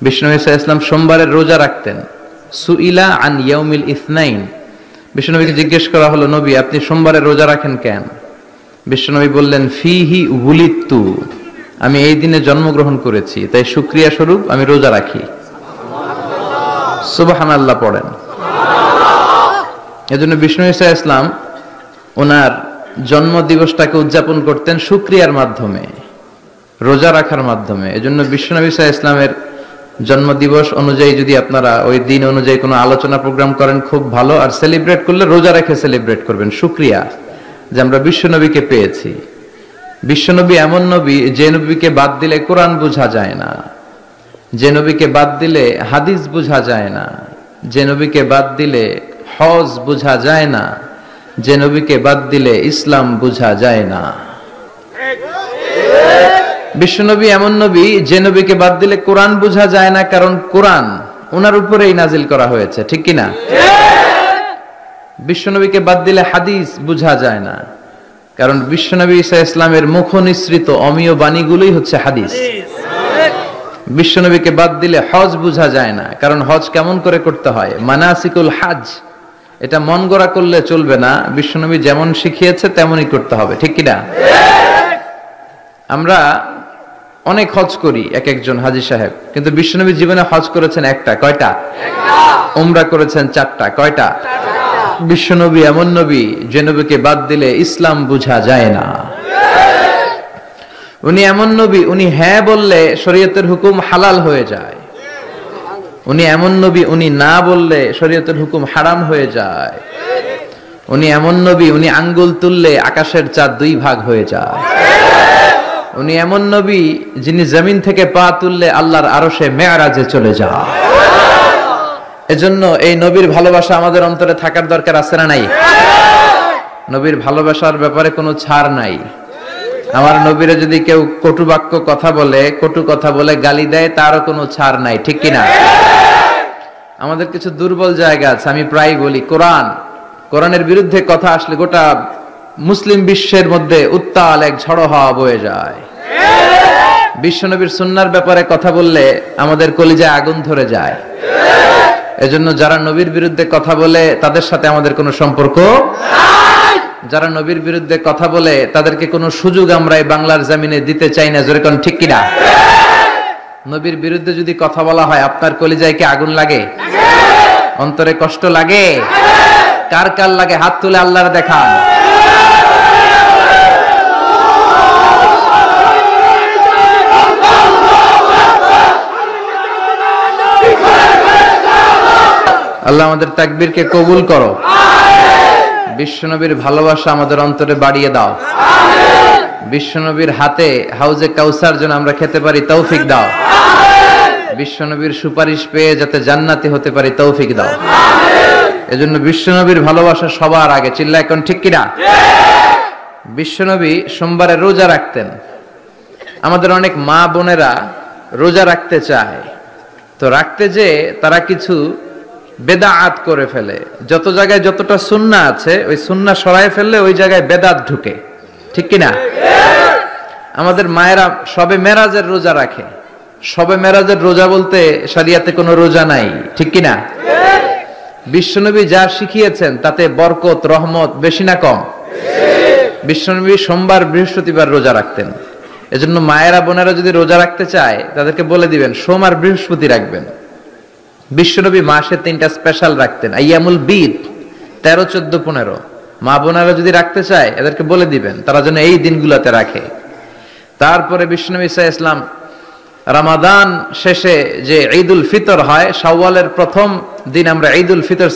বিষ্ণু ঈসা ইসলাম সোমবারের রোজা রাখতেন। সুইলা আন ইয়াউমিল ইসনাইন, বিশ্বনবীকে জিজ্ঞেস করা হলো, নবী আপনি সোমবারের রোজা রাখেন কেন? বিশ্বনবী বললেন, ফিহি উলিদতু, আমি এই দিনে জন্মগ্রহণ করেছি, তাই শুকরিয়া স্বরূপ আমি রোজা রাখি। সুবহানাল্লাহ পড়েন। এজন্য বিষ্ণু ঈসা ইসলাম ওনার জন্ম দিবসটাকে উদযাপন করতেন শুকরিয়ার মাধ্যমে, রোজা রাখার মাধ্যমে। এজন্য বিশ্বনবী ঈসা ইসলামের জন্মদিবস অনুযায়ী যদি আপনারা ওই দিন অনুযায়ী কোনো আলোচনা প্রোগ্রাম করেন খুব ভালো, আর সেলিব্রেট করলে রোজা রেখে সেলিব্রেট করবেন, শুকরিয়া যে আমরা বিশ্বনবীকে পেয়েছি। বিশ্বনবী এমন নবী যে নবীকে বাদ দিলে কোরআন বোঝা যায় না, যে নবীকে বাদ দিলে হাদিস বোঝা যায় না, যে নবীকে বাদ দিলে হজ বোঝা যায় না, যে নবীকে বাদ দিলে ইসলাম বোঝা যায় না। বিশ্বনবী এমন নবী যে নবীকে বাদ দিলে কোরআন বোঝা যায় না, কারণ কোরআন ওনার উপরেই নাজিল করা হয়েছে, ঠিক কিনা? বিশ্বনবীকে বাদ দিলে হাদিস বোঝা যায় না, কারণ বিশ্বনবী ঈসা ইসলামের মুখ নিঃসৃত অমীয় বাণীগুলোই হচ্ছে হাদিস। বিশ্বনবীকে বাদ দিলে হজ বোঝা যায় না, কারণ হজ কেমন করে করতে হয়, মানাসিকুল হাজ, এটা মন গড়া করলে চলবে না, বিশ্বনবী যেমন শিখিয়েছে তেমনই করতে হবে, ঠিক কিনা? আমরা অনেক হজ করি এক একজন হাজী সাহেব, কিন্তু বিশ্বনবী জীবনে হজ করেছেন একটা, কয়টা? উমরা করেছেন চারটা, কয়টা? বিশ্বনবী এমন নবী যে নবীকে বাদ দিলে ইসলাম বোঝা যায় না। উনি এমন নবী, উনি হ্যাঁ বললে শরীয়তের হুকুম হালাল হয়ে যায়। উনি এমন নবী, উনি না বললে শরীয়তের হুকুম হারাম হয়ে যায়। উনি এমন নবী, উনি আঙ্গুল তুললে আকাশের চাঁদ দুই ভাগ হয়ে যায়। উনি এমন নবী যিনি জমিন থেকে পা তুললে আল্লাহর আরশে মেরাজে চলে যায়। এজন্য এই নবীর ভালোবাসা আমাদের অন্তরে থাকার দরকার আছে না নাই? নবীর ভালোবাসার ব্যাপারে কোনো ছাড় নাই। আমার নবীরে যদি কেউ কটু বাক্য কথা বলে, কটু কথা বলে গালি দেয়, তারও কোনো ছাড় নাই, ঠিক কিনা? আমাদের কিছু দুর্বল জায়গা আছে, আমি প্রায় বলি কোরআনের বিরুদ্ধে কথা আসলে গোটা মুসলিম বিশ্বের মধ্যে উত্তাল এক ঝড়ো হাওয়া বয়ে যায়। বিশ্বনবীর সুন্নাহর ব্যাপারে কথা বললে আমাদের কলিজায় আগুন ধরে যায়। এজন্য যারা নবীর বিরুদ্ধে কথা বলে তাদের সাথে আমাদের কোনো সম্পর্ক নাই। যারা নবীর বিরুদ্ধে কথা বলে তাদেরকে কোনো সুযোগ আমরা এই বাংলার জমিনে দিতে চাই না, জোরে কোন ঠিক কিনা? নবীর বিরুদ্ধে যদি কথা বলা হয় আপনার কলিজায় কি আগুন লাগে? অন্তরে কষ্ট লাগে? কার কার লাগে হাত তুলে আল্লাহর দেখান। আল্লাহ আমাদের তাকবীরকে কবুল করো। বিশ্বনবীর ভালোবাসা আমাদের অন্তরে বাড়িয়ে দাও। বিশ্বনবীর হাতে হাউজে কাউসার যেন আমরা খেতে পারি তৌফিক দাও। বিশ্বনবীর সুপারিশ পেয়ে যাতে জান্নাতি হতে পারি তৌফিক দাও। এজন্য বিশ্বনবীর ভালোবাসা সবার আগে, চিল্লা এখন ঠিক কিনা? বিশ্বনবী সোমবারে রোজা রাখতেন। আমাদের অনেক মা বোনেরা রোজা রাখতে চায়, তো রাখতে যে তারা কিছু বেদাত করে ফেলে। যত জায়গায় যতটা সুন্নাহ আছে ওই সুন্নাহ সরায় ফেললে ওই জায়গায় বেদাত ঢুকে, ঠিক কিনা? আমাদের মায়েরা শবে মেরাজের রোজা রাখে। শবে মেরাজের রোজা বলতে শরিয়াতে কোনো রোজা নাই, ঠিক কিনা? বিশ্বনবী যা শিখিয়েছেন তাতে বরকত রহমত বেশি না কম? বিশ্বনবী সোমবার বৃহস্পতিবার রোজা রাখতেন। এজন্য মায়েরা বোনেরা যদি রোজা রাখতে চায় তাদেরকে বলে দিবেন সোম আর বৃহস্পতি রাখবেন। বিশ্বনবী মাসে 3টা স্পেশাল রাখতেন, আইয়ামুল বীদ 13, 14, 15। মা বোনেরা যদি রাখতে চায় এদেরকে বলে দিবেন তারা যেন এই দিনগুলোতে রাখে। তারপরে বিশ্বনবী ঈসা ইসলাম রমাদান শেষে যে ঈদুল ফিতর হয়, শাওয়ালের প্রথম দিন আমরা ঈদুল ফিতর